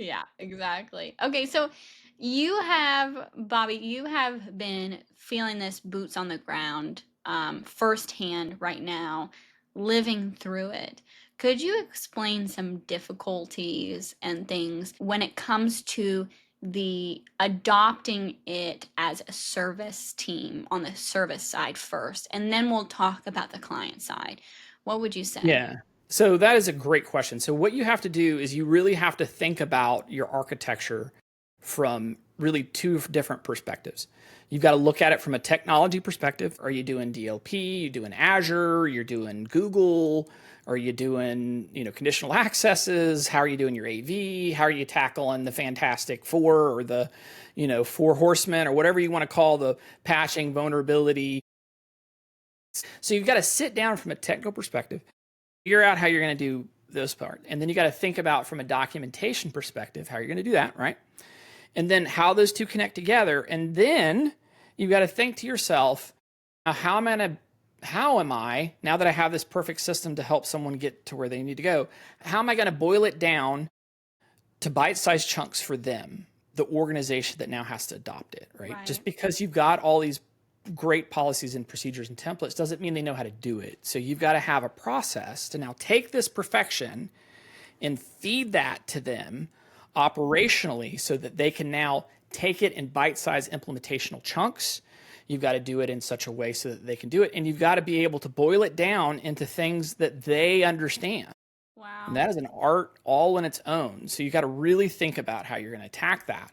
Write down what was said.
Yeah, exactly. Okay, so Bobby, you have been feeling this boots on the ground firsthand right now, living through it. Could you explain some difficulties and things when it comes to the adopting it as a service team on the service side first, and then we'll talk about the client side? What would you say? Yeah. So that is a great question. So what you have to do is you really have to think about your architecture from really two different perspectives. You've got to look at it from a technology perspective. Are you doing DLP? You doing Azure? You're doing Google? Are you doing, conditional accesses? How are you doing your AV? How are you tackling the Fantastic Four or the, Four Horsemen or whatever you want to call the patching vulnerability? So you've got to sit down from a technical perspective, figure out how you're going to do this part. And then you got to think about from a documentation perspective how you're going to do that, right? And then how those two connect together. And then you've got to think to yourself, how am I, now that I have this perfect system to help someone get to where they need to go, how am I going to boil it down to bite-sized chunks for them, the organization that now has to adopt it, right? Right. Just because you've got all these great policies and procedures and templates doesn't mean they know how to do it. So you've got to have a process to now take this perfection and feed that to them operationally so that they can now take it in bite-sized implementational chunks. You've got to do it in such a way so that they can do it. And you've got to be able to boil it down into things that they understand. And Wow. that is an art all in its own. So you got to really think about how you're going to attack that.